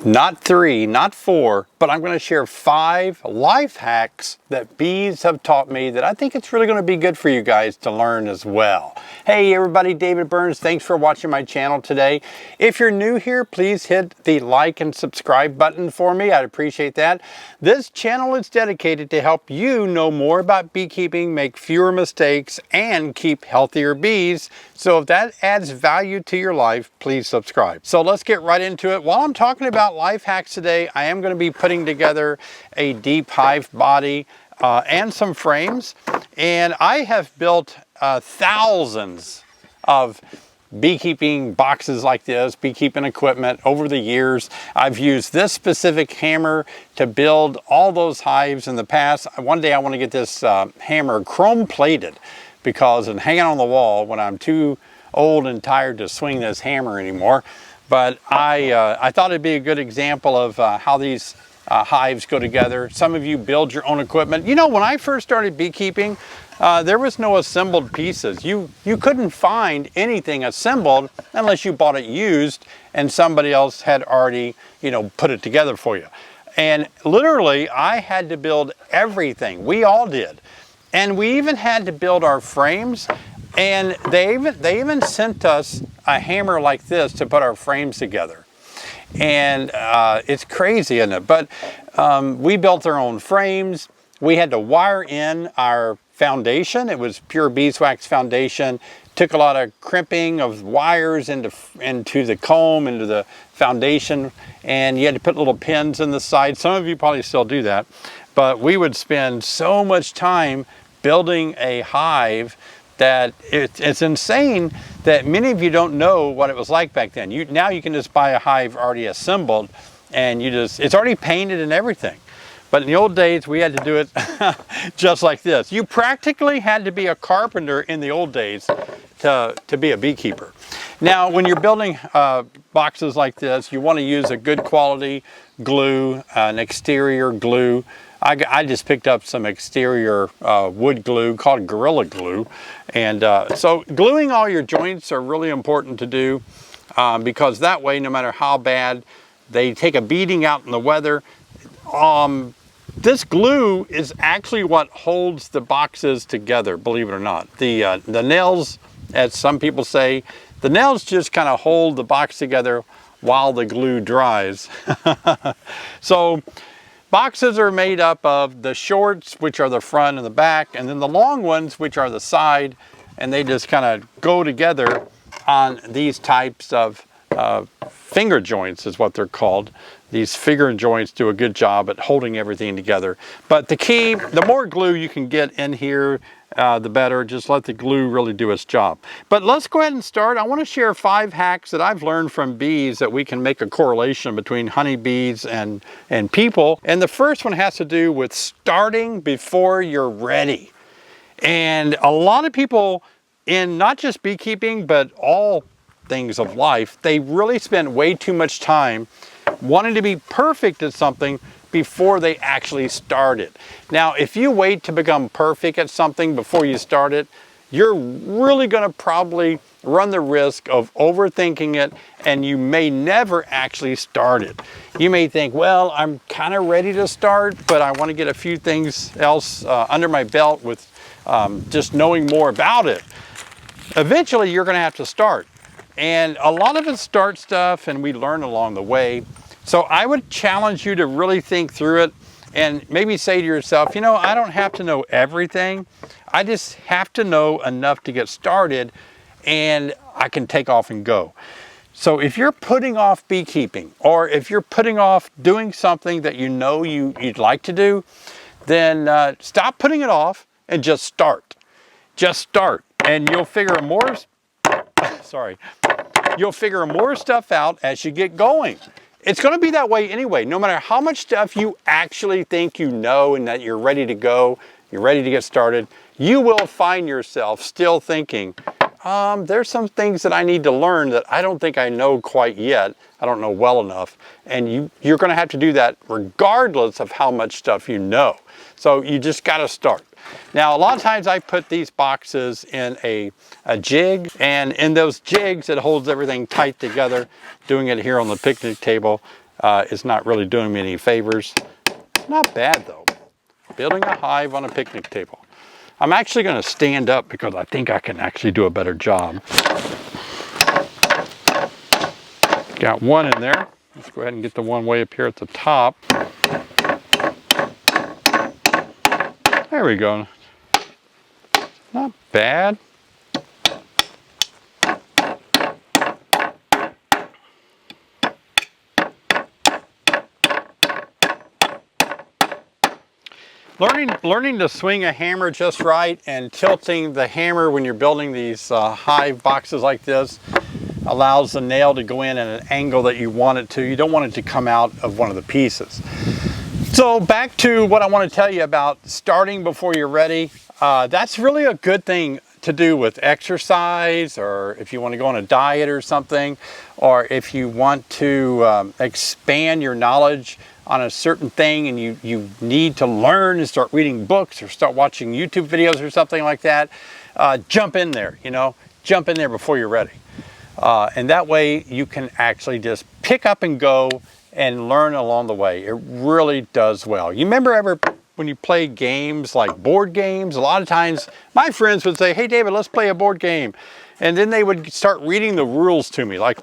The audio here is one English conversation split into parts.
Not 3, not 4, but I'm going to share 5 life hacks that bees have taught me that I think it's really going to be good for you guys to learn as well. Hey everybody, David Burns. Thanks for watching my channel today. If you're new here, please hit the like and subscribe button for me. I'd appreciate that. This channel is dedicated to help you know more about beekeeping, make fewer mistakes, and keep healthier bees. So if that adds value to your life, please subscribe. So let's get right into it. While I'm talking about life hacks today, I am going to be putting together a deep hive body and some frames. And I have built thousands of beekeeping boxes like this, beekeeping equipment over the years. I've used this specific hammer to build all those hives in the past. One day I want to get this hammer chrome plated because it's hanging on the wall when I'm too old and tired to swing this hammer anymore. But I thought it'd be a good example of how these hives go together. Some of you build your own equipment. You know, when I first started beekeeping, there was no assembled pieces. You couldn't find anything assembled unless you bought it used and somebody else had already, put it together for you. And literally, I had to build everything. We all did. And we even had to build our frames. And they even sent us a hammer like this to put our frames together. And it's crazy, isn't it? But we built our own frames. We had to wire in our foundation. It was pure beeswax foundation. Took a lot of crimping of wires into the comb, into the foundation. And you had to put little pins in the side. Some of you probably still do that. But we would spend so much time building a hive that it's insane that many of you don't know what it was like back then. Now you can just buy a hive already assembled and it's already painted and everything. But in the old days, we had to do it just like this. You practically had to be a carpenter in the old days to be a beekeeper. Now, when you're building boxes like this, you want to use a good quality glue, an exterior glue. I just picked up some exterior wood glue called Gorilla Glue. And so gluing all your joints are really important to do because that way, no matter how bad they take a beating out in the weather, this glue is actually what holds the boxes together, believe it or not. The nails, as some people say, the nails just kind of hold the box together while the glue dries. So boxes are made up of the shorts, which are the front and the back, and then the long ones, which are the side, and they just kind of go together on these types of finger joints is what they're called. These finger joints do a good job at holding everything together. But the key, the more glue you can get in here, the better. Just let the glue really do its job. But let's go ahead and start. I want to share 5 hacks that I've learned from bees that we can make a correlation between honeybees and people. And the first one has to do with starting before you're ready. And a lot of people in not just beekeeping, but all things of life, they really spend way too much time wanting to be perfect at something before they actually start it. Now, if you wait to become perfect at something before you start it, you're really going to probably run the risk of overthinking it, and you may never actually start it. You may think, well, I'm kind of ready to start, but I want to get a few things else under my belt with just knowing more about it. Eventually, you're going to have to start. And a lot of us start stuff and we learn along the way. So I would challenge you to really think through it and maybe say to yourself, I don't have to know everything. I just have to know enough to get started and I can take off and go. So if you're putting off beekeeping or if you're putting off doing something that you'd like to do, then stop putting it off and just start. Just start and you'll figure more stuff out as you get going. It's going to be that way anyway. No matter how much stuff you actually think you know and that you're ready to go, you're ready to get started, you will find yourself still thinking, there's some things that I need to learn that I don't think I know quite yet. I don't know well enough. And you're going to have to do that regardless of how much stuff you know. So you just got to start. Now, a lot of times I put these boxes in a jig, and in those jigs, it holds everything tight together. Doing it here on the picnic table, is not really doing me any favors. Not bad though. Building a hive on a picnic table. I'm actually going to stand up because I think I can actually do a better job. Got one in there. Let's go ahead and get the one way up here at the top. There we go. Not bad. Learning to swing a hammer just right and tilting the hammer when you're building these hive boxes like this allows the nail to go in at an angle that you want it to. You don't want it to come out of one of the pieces. So back to what I want to tell you about starting before you're ready. That's really a good thing to do with exercise, or if you want to go on a diet or something, or if you want to expand your knowledge on a certain thing and you need to learn and start reading books or start watching YouTube videos or something like that, jump in there, jump in there before you're ready. And that way you can actually just pick up and go and learn along the way. It really does well. You remember when you play games like board games, a lot of times my friends would say, hey David, let's play a board game. And then they would start reading the rules to me. Like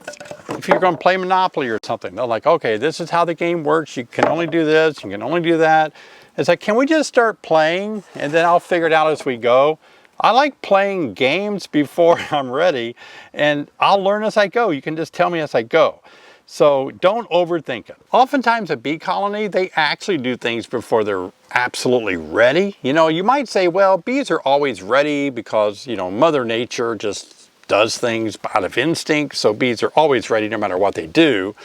if you're going to play Monopoly or something, they're like, okay, this is how the game works. You can only do this, you can only do that. It's like, can we just start playing and then I'll figure it out as we go? I like playing games before I'm ready, and I'll learn as I go. You can just tell me as I go. So don't overthink it. Oftentimes a bee colony, they actually do things before they're absolutely ready. You might say, well, bees are always ready because, Mother Nature just does things out of instinct. So bees are always ready no matter what they do.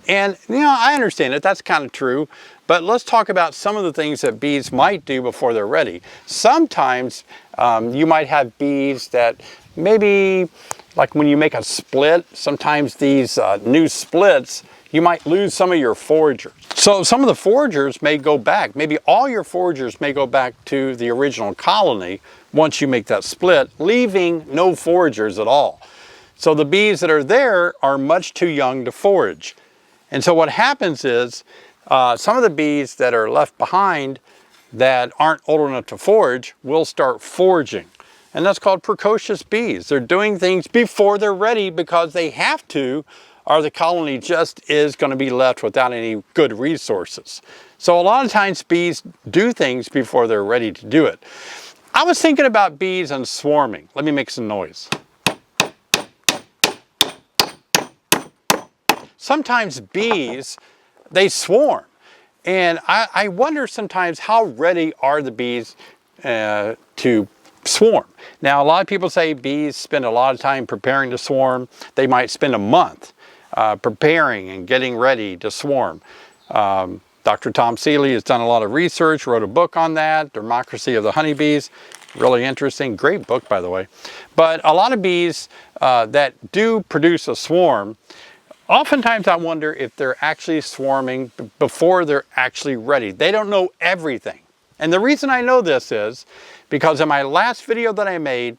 And, I understand it. That's kind of true. But let's talk about some of the things that bees might do before they're ready. Sometimes you might have bees that maybe, like when you make a split, sometimes these new splits, you might lose some of your foragers. So some of the foragers may go back. Maybe all your foragers may go back to the original colony once you make that split, leaving no foragers at all. So the bees that are there are much too young to forage. And so what happens is some of the bees that are left behind that aren't old enough to forage will start foraging. And that's called precocious bees. They're doing things before they're ready because they have to, or the colony just is going to be left without any good resources. So a lot of times bees do things before they're ready to do it. I was thinking about bees and swarming. Let me make some noise. Sometimes bees, they swarm. And I wonder sometimes how ready are the bees to swarm. Now, a lot of people say bees spend a lot of time preparing to swarm. They might spend a month preparing and getting ready to swarm. Dr. Tom Seeley has done a lot of research, wrote a book on that, Democracy of the Honeybees. Really interesting, great book, by the way. But a lot of bees that do produce a swarm, oftentimes I wonder if they're actually swarming before they're actually ready. They don't know everything. And the reason I know this is because in my last video that I made,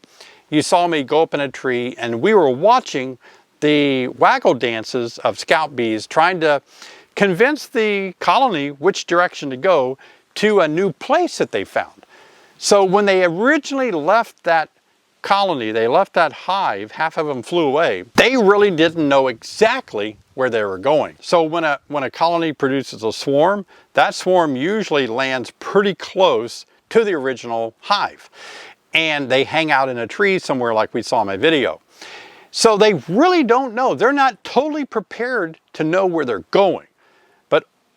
you saw me go up in a tree and we were watching the waggle dances of scout bees trying to convince the colony which direction to go to a new place that they found. So when they originally left that colony, they left that hive, half of them flew away, they really didn't know exactly where they were going. So when a colony produces a swarm, that swarm usually lands pretty close to the original hive. And they hang out in a tree somewhere like we saw in my video. So they really don't know. They're not totally prepared to know where they're going.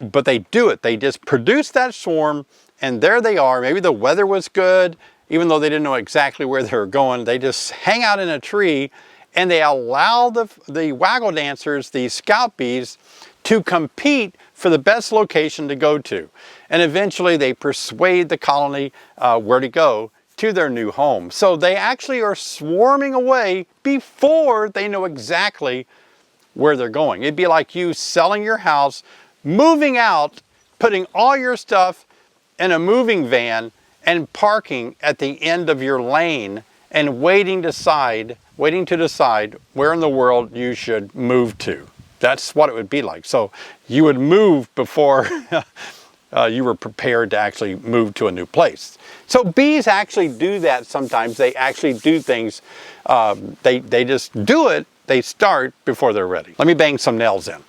But they do it. They just produce that swarm and there they are. Maybe the weather was good, even though they didn't know exactly where they were going. They just hang out in a tree and they allow the waggle dancers, the scout bees, to compete for the best location to go to. And eventually they persuade the colony where to go to their new home. So they actually are swarming away before they know exactly where they're going. It'd be like you selling your house, moving out, putting all your stuff in a moving van and parking at the end of your lane and waiting to decide where in the world you should move to. That's what it would be like. So you would move before you were prepared to actually move to a new place. So bees actually do that sometimes. They actually do things, they just do it, they start before they're ready. Let me bang some nails in.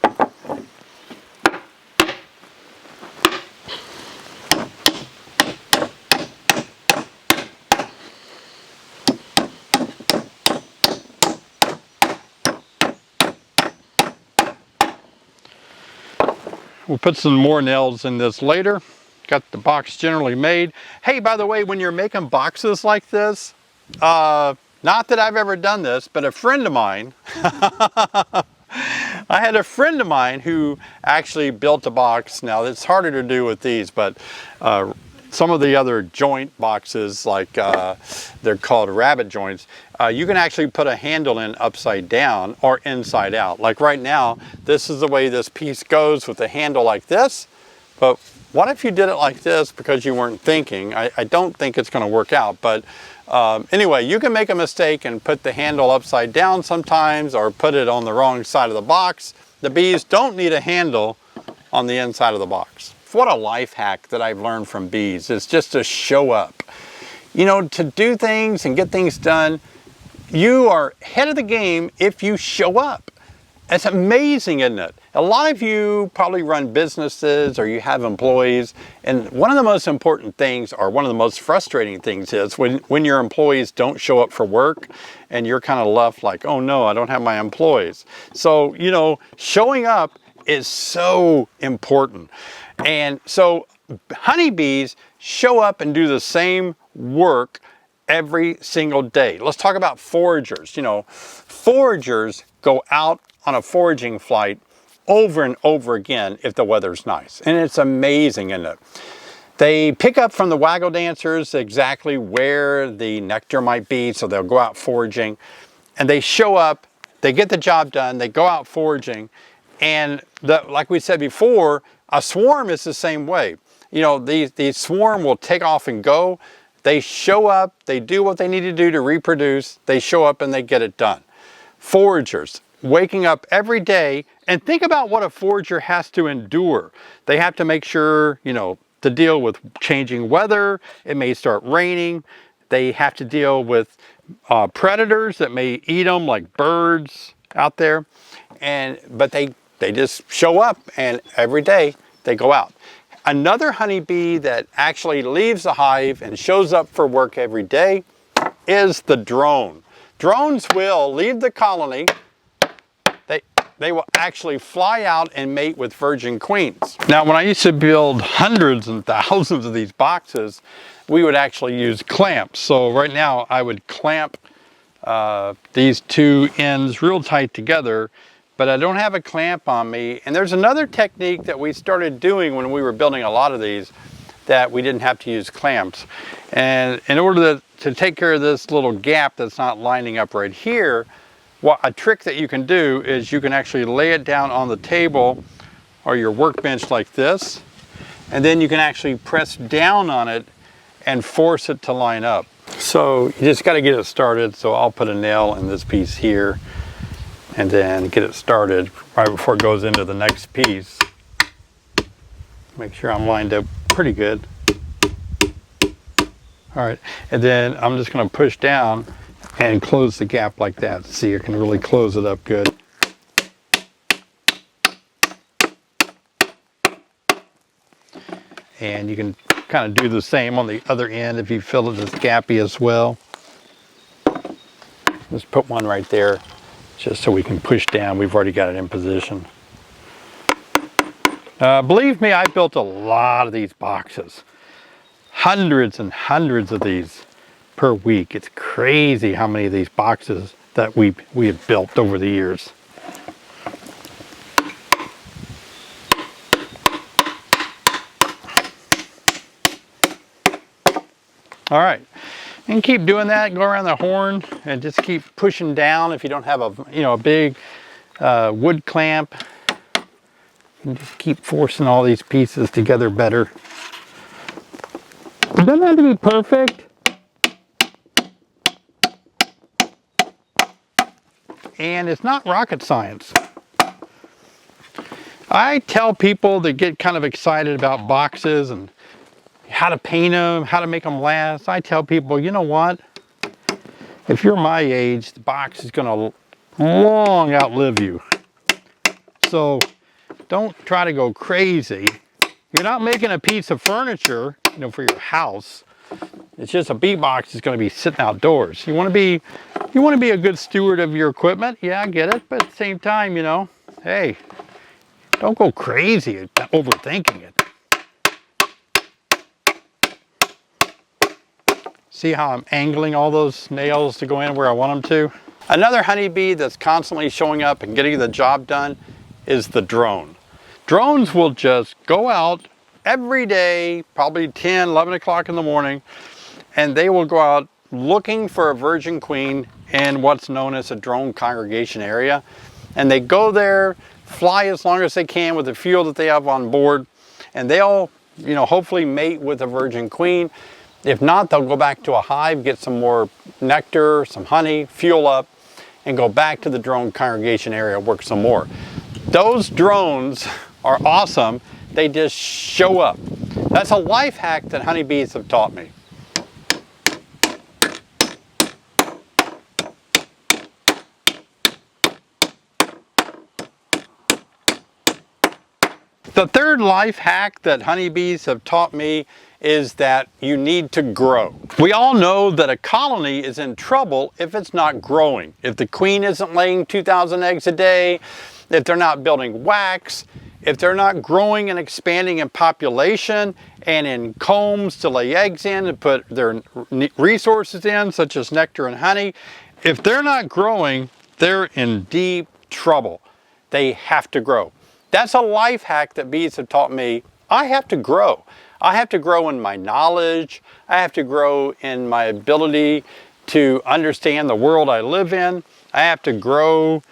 We'll put some more nails in this later. Got the box generally made. Hey, by the way, when you're making boxes like this, not that I've ever done this, but a friend of mine, I had a friend of mine who actually built a box. Now, it's harder to do with these, but some of the other joint boxes, like they're called rabbit joints, you can actually put a handle in upside down or inside out. Like right now, this is the way this piece goes with the handle like this. But what if you did it like this because you weren't thinking? I don't think it's going to work out. But anyway, you can make a mistake and put the handle upside down sometimes, or put it on the wrong side of the box. The bees don't need a handle on the inside of the box. What a life hack that I've learned from bees is just to show up. You know, to do things and get things done, you are ahead of the game if you show up. It's amazing, isn't it? A lot of you probably run businesses or you have employees, and one of the most important things, or one of the most frustrating things, is when your employees don't show up for work and you're kind of left like, oh no, I don't have my employees. So, you know, showing up is so important. And so honeybees show up and do the same work every single day. Let's talk about foragers. You know, foragers go out on a foraging flight over and over again if the weather's nice. And it's amazing, isn't it? They pick up from the waggle dancers exactly where the nectar might be, so they'll go out foraging. And they show up, they get the job done, they go out foraging. And like we said before, a swarm is the same way. You know, the swarm will take off and go. They show up, they do what they need to do to reproduce, they show up and they get it done. Foragers, waking up every day, and think about what a forager has to endure. They have to make sure, you know, to deal with changing weather. It may start raining. They have to deal with predators that may eat them, like birds out there. But they just show up, and every day they go out. Another honeybee that actually leaves the hive and shows up for work every day is the drone. Drones will leave the colony. They will actually fly out and mate with virgin queens. Now, when I used to build hundreds and thousands of these boxes, we would actually use clamps. So right now I would clamp these two ends real tight together, but I don't have a clamp on me. And there's another technique that we started doing when we were building a lot of these that we didn't have to use clamps. And in order to take care of this little gap that's not lining up right here, a trick that you can do is you can actually lay it down on the table or your workbench like this, and then you can actually press down on it and force it to line up. So you just got to get it started. So I'll put a nail in this piece here and then get it started right before it goes into the next piece. Make sure I'm lined up pretty good. All right, and then I'm just going to push down and close the gap like that. See, you can really close it up good. And you can kind of do the same on the other end if you feel it is gappy as well. Just put one right there just so we can push down. We've already got it in position. Believe me, I built a lot of these boxes. Hundreds and hundreds of these per week. It's crazy how many of these boxes that we have built over the years. All right, and keep doing that. Go around the horn and just keep pushing down. If you don't have a big wood clamp, and just keep forcing all these pieces together better. It doesn't have to be perfect. And it's not rocket science. I tell people that get kind of excited about boxes and how to paint them, how to make them last. I tell people, you know what? If you're my age, the box is going to long outlive you. So don't try to go crazy. You're not making a piece of furniture, you know, for your house. It's just a bee box is going to be sitting outdoors. You want to be a good steward of your equipment. Yeah, I get it. But at the same time, you know, hey, don't go crazy overthinking it. See how I'm angling all those nails to go in where I want them to? Another honeybee that's constantly showing up and getting the job done is the drone. Drones will just go out every day, probably 10, 11 o'clock in the morning, and they will go out looking for a virgin queen in what's known as a drone congregation area. And they go there, fly as long as they can with the fuel that they have on board, and they'll, you know, hopefully mate with a virgin queen. If not, they'll go back to a hive, get some more nectar, some honey, fuel up, and go back to the drone congregation area, work some more. Those drones are awesome. They just show up. That's a life hack that honeybees have taught me. The third life hack that honeybees have taught me is that you need to grow. We all know that a colony is in trouble if it's not growing. If the queen isn't laying 2,000 eggs a day, if they're not building wax, if they're not growing and expanding in population and in combs to lay eggs in and put their resources in, such as nectar and honey, if they're not growing, they're in deep trouble. They have to grow. That's a life hack that bees have taught me. I have to grow. I have to grow in my knowledge. I have to grow in my ability to understand the world I live in. I have to grow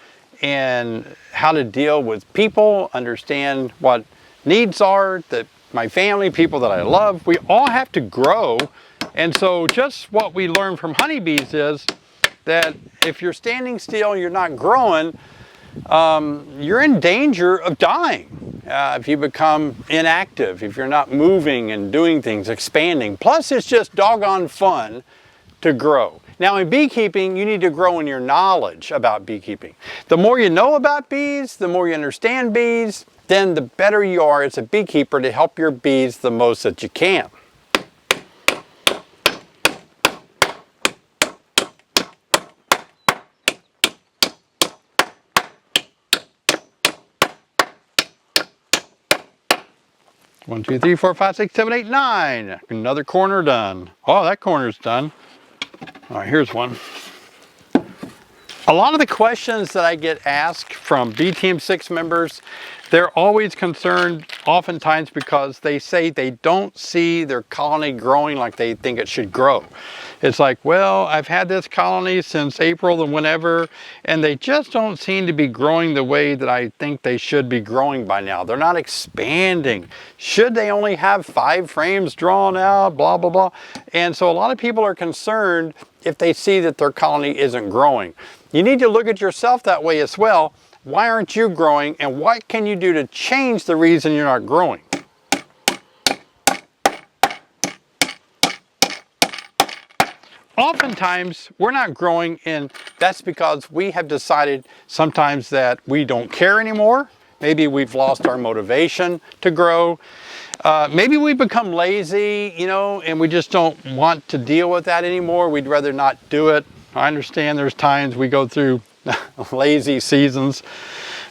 in how to deal with people, understand what needs are, that my family, people that I love. We all have to grow. And so just what we learn from honeybees is that if you're standing still, you're not growing, you're in danger of dying if you become inactive, if you're not moving and doing things, expanding. Plus, it's just doggone fun to grow. Now, in beekeeping, you need to grow in your knowledge about beekeeping. The more you know about bees, the more you understand bees, then the better you are as a beekeeper to help your bees the most that you can. One, two, three, four, five, six, seven, 8, 9. Another corner done. Oh, that corner's done. All right, here's one. A lot of the questions that I get asked from Bee Team 6 members, they're always concerned oftentimes because they say they don't see their colony growing like they think it should grow. It's like, well, I've had this colony since April and whenever, and they just don't seem to be growing the way that I think they should be growing by now. They're not expanding. Should they only have 5 frames drawn out, blah, blah, blah. And so a lot of people are concerned if they see that their colony isn't growing. You need to look at yourself that way as well. Why aren't you growing, and what can you do to change the reason you're not growing? Oftentimes, we're not growing, and that's because we have decided sometimes that we don't care anymore. Maybe we've lost our motivation to grow. Maybe we've become lazy, you know, and we just don't want to deal with that anymore. We'd rather not do it. I understand there's times we go through lazy seasons,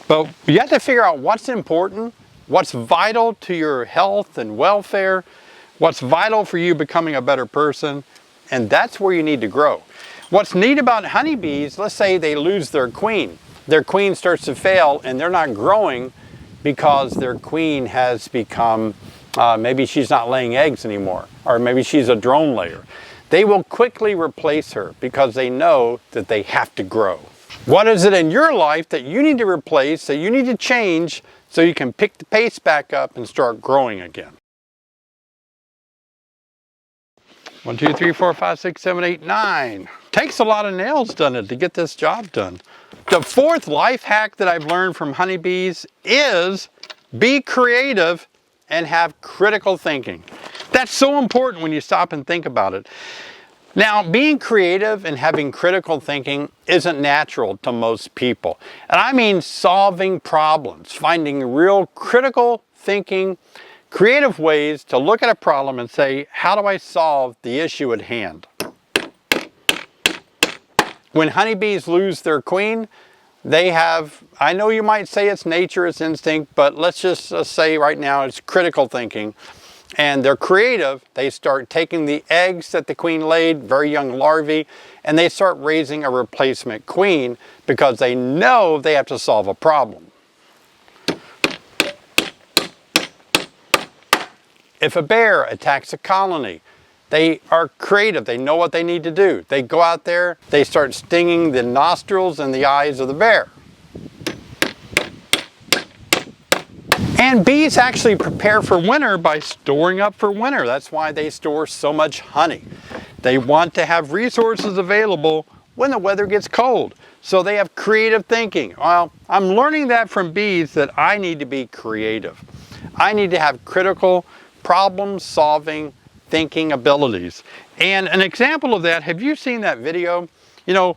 but you have to figure out what's important, what's vital to your health and welfare, what's vital for you becoming a better person, and that's where you need to grow. What's neat about honeybees, let's say they lose their queen. Their queen starts to fail and they're not growing because their queen has become, maybe she's not laying eggs anymore, or maybe she's a drone layer. They will quickly replace her because they know that they have to grow. What is it in your life that you need to replace, that you need to change so you can pick the pace back up and start growing again? 1, 2, 3, 4, 5, 6, 7, 8, 9. Takes a lot of nails, doesn't it, to get this job done? The fourth life hack that I've learned from honeybees is be creative, and have critical thinking. That's so important when you stop and think about it. Now, being creative and having critical thinking isn't natural to most people. And I mean solving problems, finding real critical thinking, creative ways to look at a problem and say, how do I solve the issue at hand? When honeybees lose their queen, they have, I know you might say it's nature, it's instinct, but let's just say right now it's critical thinking. And they're creative. They start taking the eggs that the queen laid, very young larvae, and they start raising a replacement queen because they know they have to solve a problem. If a bear attacks a colony, they are creative. They know what they need to do. They go out there, they start stinging the nostrils and the eyes of the bear. And bees actually prepare for winter by storing up for winter. That's why they store so much honey. They want to have resources available when the weather gets cold. So they have creative thinking. Well, I'm learning that from bees that I need to be creative. I need to have critical problem-solving thinking abilities. And an example of that, have you seen that video? You know,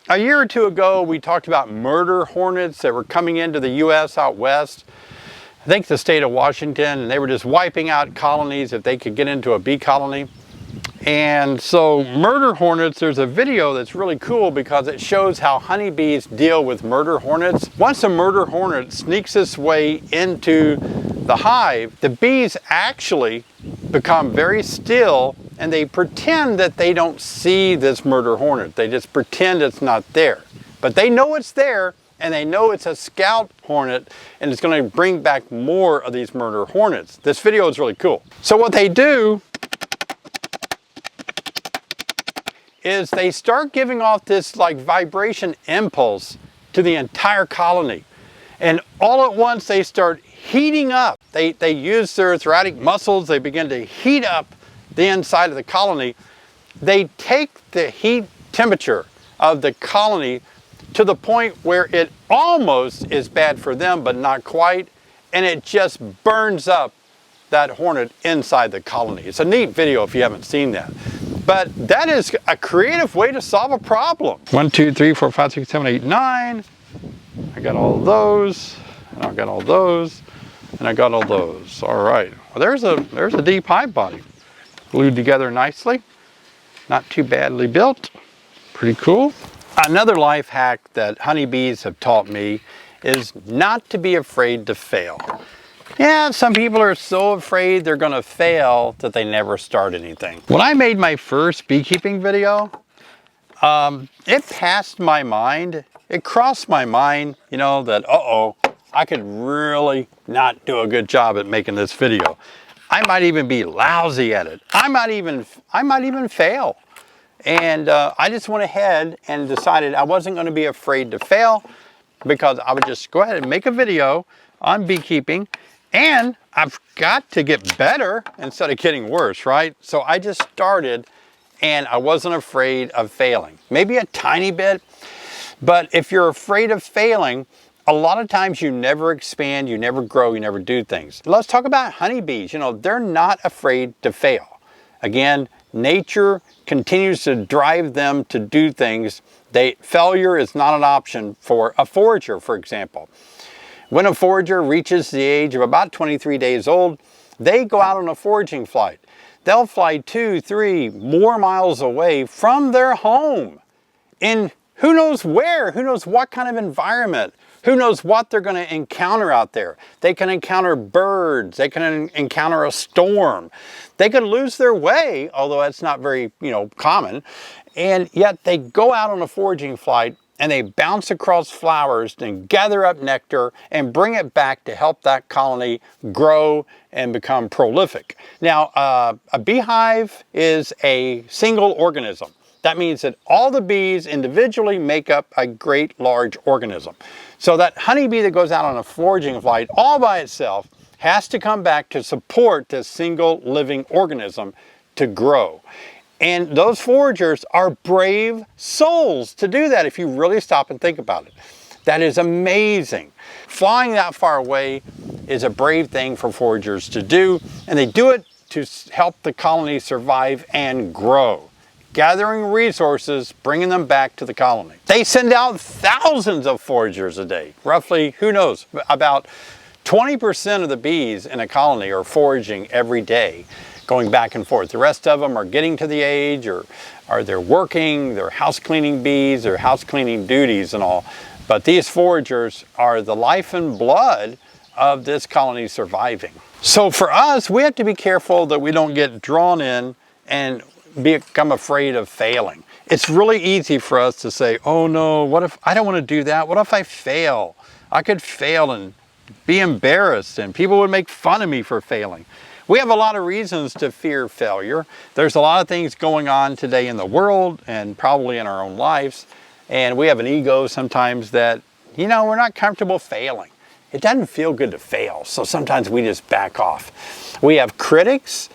a year or two ago, we talked about murder hornets that were coming into the U.S. out west. I think the state of Washington, and they were just wiping out colonies if they could get into a bee colony. And so murder hornets, there's a video that's really cool because it shows how honeybees deal with murder hornets. Once a murder hornet sneaks its way into the hive, the bees actually become very still and they pretend that they don't see this murder hornet. They just pretend it's not there. But they know it's there, and they know it's a scout hornet, and it's going to bring back more of these murder hornets. This video is really cool. So what they do is they start giving off this like vibration impulse to the entire colony. And all at once they start heating up. They use their thoracic muscles, they begin to heat up the inside of the colony. They take the heat temperature of the colony to the point where it almost is bad for them, but not quite, and it just burns up that hornet inside the colony. It's a neat video if you haven't seen that. But that is a creative way to solve a problem. 1, 2, 3, 4, 5, 6, 7, 8, 9. I got all those, and I got all those, and I got all those. All right, well, there's a deep hive body. Glued together nicely, not too badly built, pretty cool. Another life hack that honeybees have taught me is not to be afraid to fail. Yeah, some people are so afraid they're gonna fail that they never start anything. When I made my first beekeeping video, it passed my mind. It crossed my mind, you know, that I could really not do a good job at making this video. I might even be lousy at it. I might even fail. And I just went ahead and decided I wasn't going to be afraid to fail because I would just go ahead and make a video on beekeeping, and I've got to get better instead of getting worse, right? So I just started and I wasn't afraid of failing. Maybe a tiny bit, but if you're afraid of failing, a lot of times you never expand, you never grow, you never do things. Let's talk about honeybees. You know, they're not afraid to fail. Again, nature continues to drive them to do things. Failure is not an option for a forager, for example. When a forager reaches the age of about 23 days old, they go out on a foraging flight. They'll fly 2, 3 more miles away from their home in who knows where, who knows what kind of environment, who knows what they're going to encounter out there. They can encounter birds, they can encounter a storm. They could lose their way, although that's not very, common. And yet they go out on a foraging flight and they bounce across flowers and gather up nectar and bring it back to help that colony grow and become prolific. Now, a beehive is a single organism. That means that all the bees individually make up a great large organism. So that honeybee that goes out on a foraging flight all by itself has to come back to support this single living organism to grow. And those foragers are brave souls to do that if you really stop and think about it. That is amazing. Flying that far away, is a brave thing for foragers to do, and they do it to help the colony survive and grow, gathering resources, bringing them back to the colony. They send out thousands of foragers a day. Roughly, who knows, about 20% of the bees in a colony are foraging every day, going back and forth. The rest of them are getting to the age, or they're working, they're house cleaning bees, or house cleaning duties and all. But these foragers are the life and blood of this colony surviving. So for us, we have to be careful that we don't get drawn in and become afraid of failing. It's really easy for us to say, oh no, what if I don't want to do that? What if I fail? I could fail and be embarrassed, and people would make fun of me for failing. We have a lot of reasons to fear failure. There's a lot of things going on today in the world and probably in our own lives. And we have an ego sometimes that, you know, we're not comfortable failing. It doesn't feel good to fail, so sometimes we just back off. We have critics,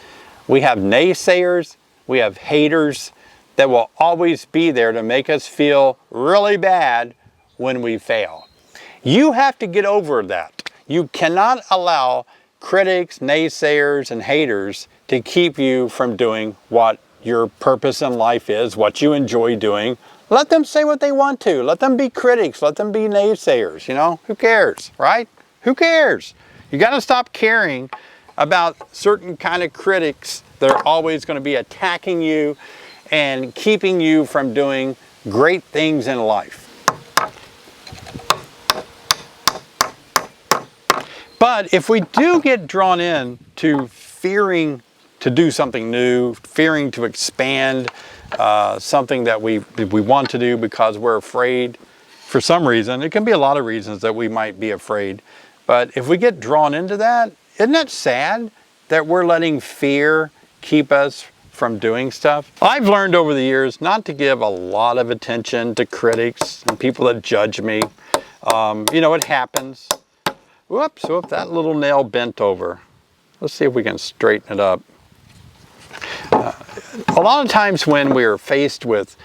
we have naysayers, we have haters that will always be there to make us feel really bad when we fail. You have to get over that. You cannot allow critics, naysayers, and haters to keep you from doing what your purpose in life is, what you enjoy doing. Let them say what they want to. Let them be critics. Let them be naysayers. You know, who cares, right? Who cares? You got to stop caring about certain kind of critics that are always going to be attacking you and keeping you from doing great things in life. But if we do get drawn in to fearing to do something new, fearing to expand something that we want to do because we're afraid for some reason, it can be a lot of reasons that we might be afraid. But if we get drawn into that, isn't that sad that we're letting fear keep us from doing stuff? I've learned over the years not to give a lot of attention to critics and people that judge me. You know, it happens. Whoops, that little nail bent over. Let's see if we can straighten it up. A lot of times when we're faced with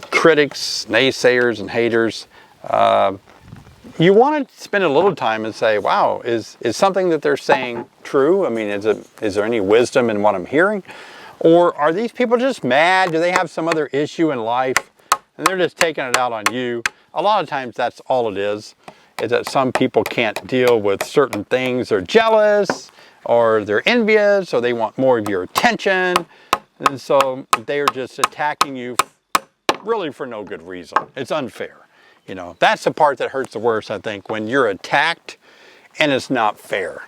critics, naysayers, and haters, you want to spend a little time and say, wow, is something that they're saying true? I mean, is there any wisdom in what I'm hearing? Or are these people just mad? Do they have some other issue in life and they're just taking it out on you? A lot of times that's all it is that some people can't deal with certain things. They're jealous, or they're envious, or they want more of your attention. And so they're just attacking you really for no good reason. It's unfair. You know, that's the part that hurts the worst, I think, when you're attacked and it's not fair.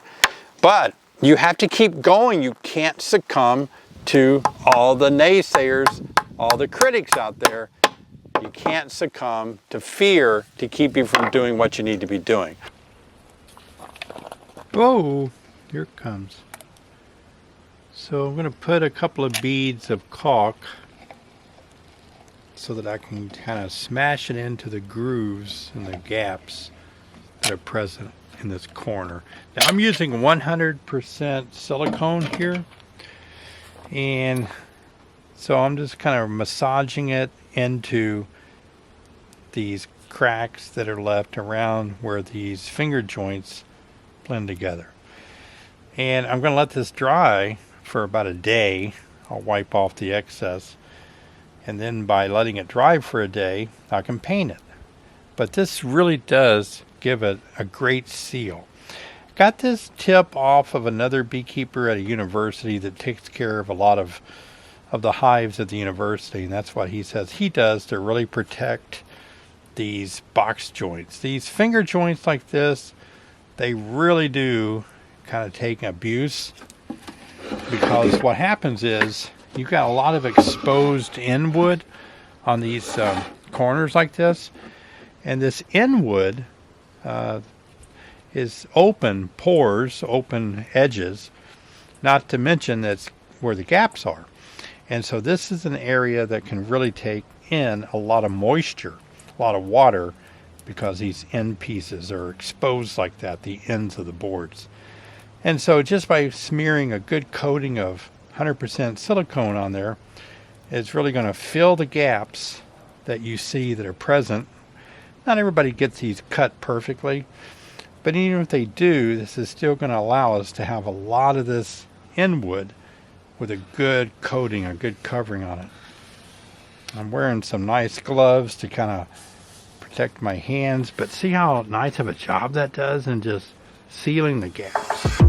But you have to keep going. You can't succumb to all the naysayers, all the critics out there. You can't succumb to fear to keep you from doing what you need to be doing. Whoa, here it comes. So I'm going to put a couple of beads of caulk so that I can kind of smash it into the grooves and the gaps that are present in this corner. Now I'm using 100% silicone here, and so I'm just kind of massaging it into these cracks that are left around where these finger joints blend together. And I'm going to let this dry for about a day. I'll wipe off the excess, and then by letting it dry for a day, I can paint it. But this really does give it a great seal. Got this tip off of another beekeeper at a university that takes care of a lot of the hives at the university, and that's what he says he does to really protect these box joints. These finger joints like this, they really do kind of take abuse, because what happens is you've got a lot of exposed end wood on these corners like this, and this end wood is open pores, open edges, not to mention that's where the gaps are. And so this is an area that can really take in a lot of moisture, a lot of water, because these end pieces are exposed like that, the ends of the boards. And so just by smearing a good coating of 100% silicone on there, it's really going to fill the gaps that you see that are present. Not everybody gets these cut perfectly, But even if they do, this is still going to allow us to have a lot of this in wood with a good coating, a good covering on it. I'm wearing some nice gloves to kind of protect my hands, but see how nice of a job that does in just sealing the gaps.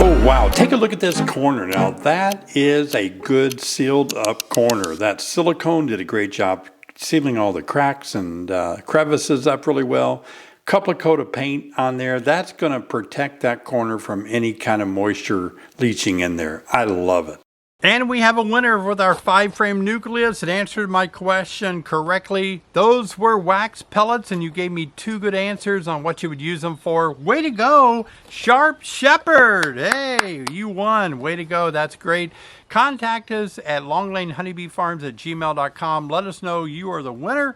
Oh wow, take a look at this corner. Now that is a good sealed up corner. That silicone did a great job sealing all the cracks and crevices up really well. Couple of coat of paint on there. That's going to protect that corner from any kind of moisture leaching in there. I love it. And we have a winner with our 5-frame nucleus that answered my question correctly. Those were wax pellets, and you gave me 2 good answers on what you would use them for. Way to go, Sharp Shepherd. Hey, you won. Way to go. That's great. Contact us at longlanehoneybeefarms@gmail.com. Let us know you are the winner.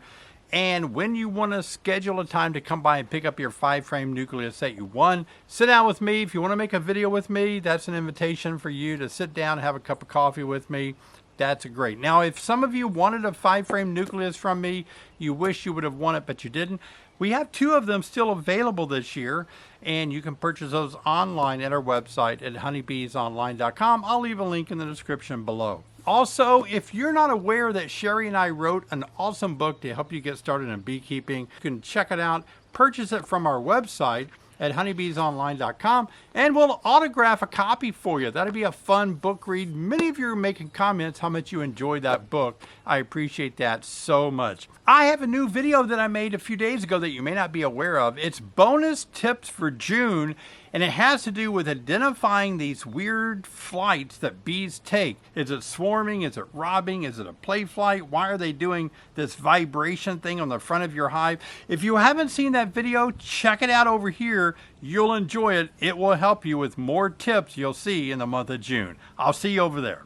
And when you want to schedule a time to come by and pick up your 5-frame nucleus that you won, sit down with me. If you want to make a video with me, that's an invitation for you to sit down and have a cup of coffee with me. That's great. Now, if some of you wanted a 5-frame nucleus from me, you wish you would have won it, but you didn't, we have 2 of them still available this year, and you can purchase those online at our website at honeybeesonline.com. I'll leave a link in the description below. Also, if you're not aware that Sherry and I wrote an awesome book to help you get started in beekeeping, you can check it out, purchase it from our website at honeybeesonline.com, and we'll autograph a copy for you. That'll be a fun book read. Many of you are making comments how much you enjoyed that book. I appreciate that so much. I have a new video that I made a few days ago that you may not be aware of. It's bonus tips for June, and it has to do with identifying these weird flights that bees take. Is it swarming? Is it robbing? Is it a play flight? Why are they doing this vibration thing on the front of your hive? If you haven't seen that video, check it out over here. You'll enjoy it. It will help you with more tips you'll see in the month of June. I'll see you over there.